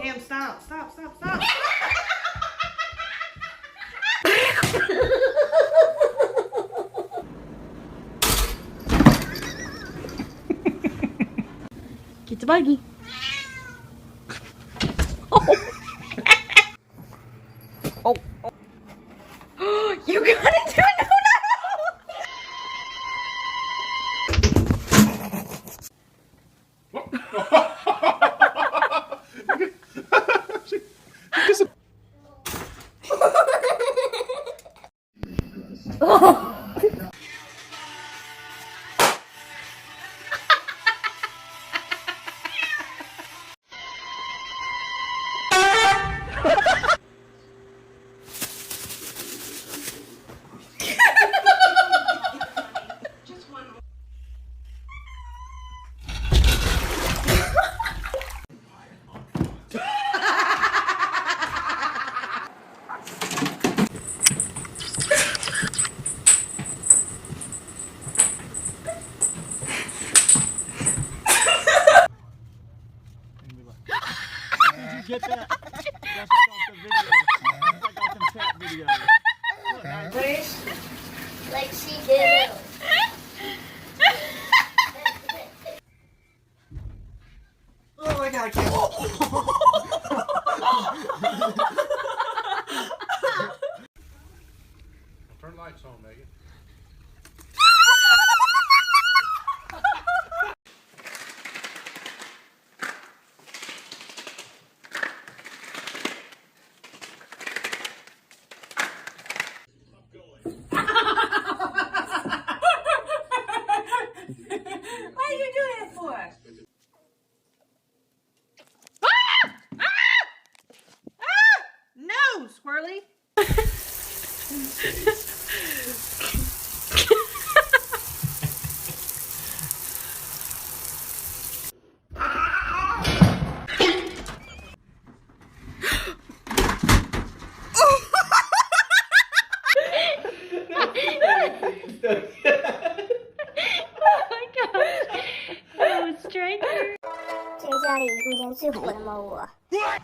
Cam, stop. Stop, stop, stop. Get the buggy. Oh. Oh. Oh. You got it, dude. No, no. Get that? That's like off the video. That's like off the chat video. First, like she did. Oh my god, I can't. Turn lights on, Megan. What are you doing it for? No, Squirrely. Oh my gosh. Oh, stranger. 这是家里目前最火的猫窝。What?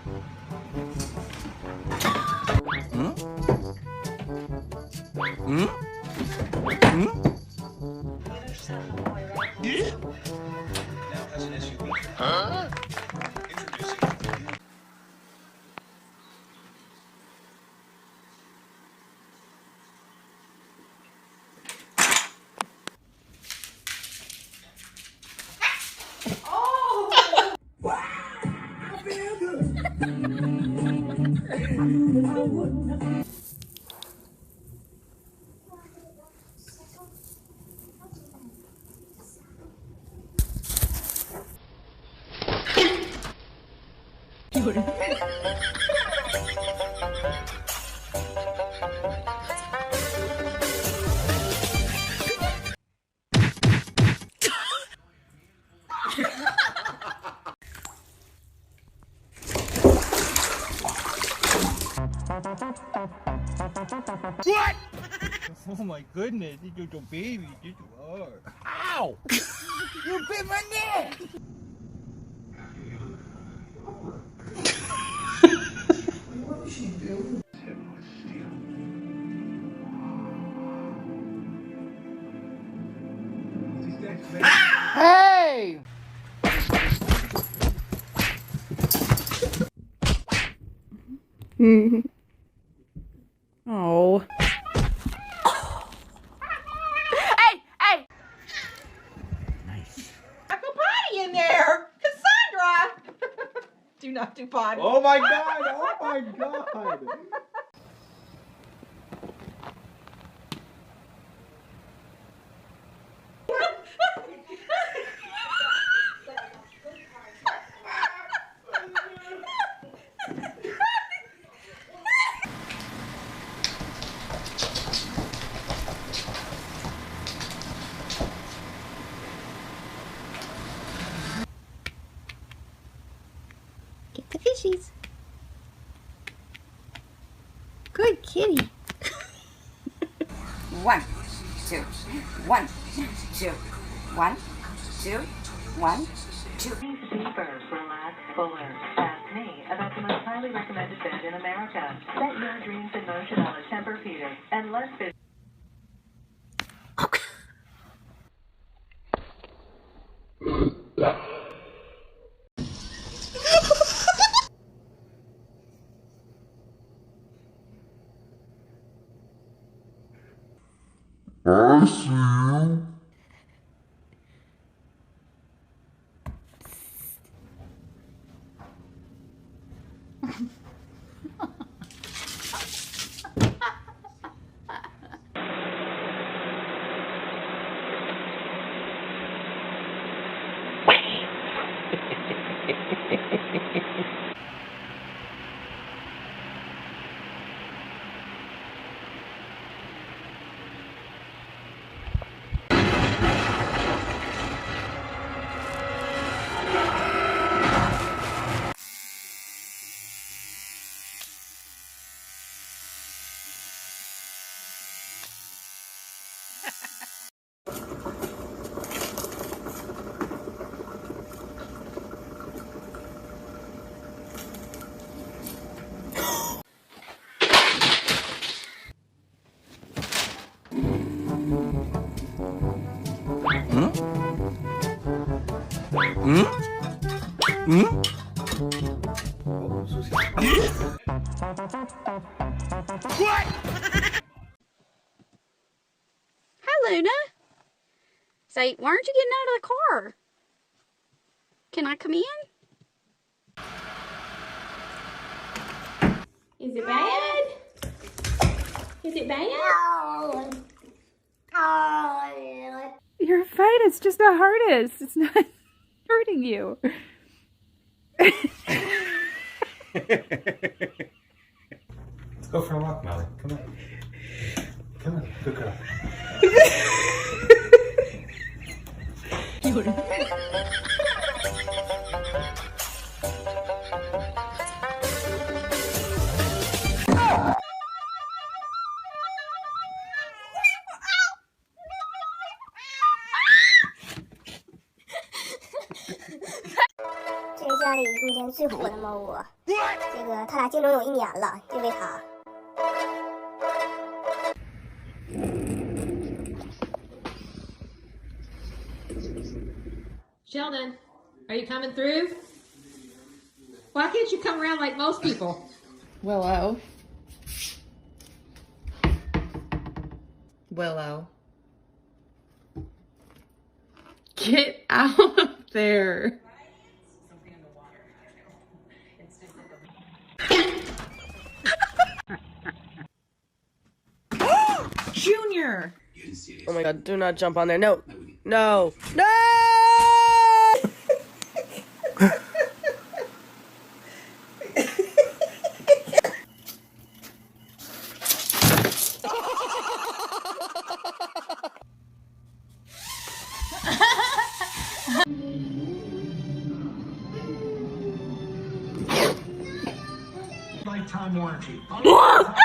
Oh my goodness, this is your baby. This is hard. Ow! You bit my neck! What did she do? Hey! Oh. Hey, hey! Nice. I go potty in there! Cassandra! Do not do potty. Oh my god! Oh my god! Get the fishies. Good kitty. 1, 2, 1, 2, 1, 2, 1, 2. Deeper, relax, fuller. Ask me about highly recommended bed in America. Set your dreams in motion on a Tempur-Pedic and let's visit. I see you. Hi, Luna. Say, why aren't you getting out of the car? Can I come in? Is it bad? Is it bad? Oh. Oh. You're fine. It's just the hardest. It's not hurting you. Let's go for a walk, Molly. Come on. Come on, good girl.这是家里目前最火的猫窝。这个他俩竞争有1年了，因为它。Sheldon, are you coming through? Why can't you come around like most people? Willow. Willow. Get out of there. Junior! Oh my god, do not jump on there. No. No. No! Lifetime warranty. What?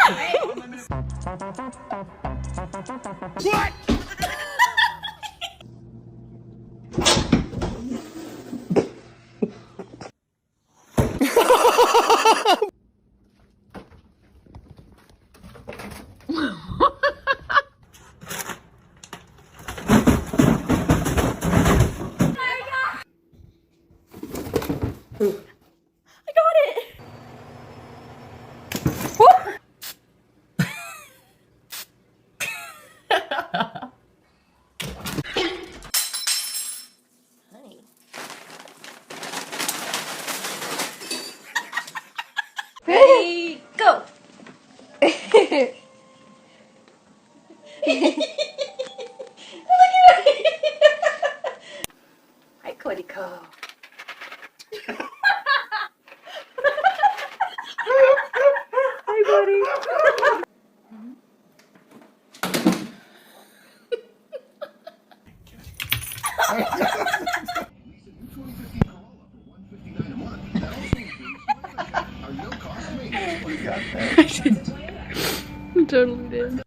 Ready, go! Hi, Codico. Hi, buddy. I totally did.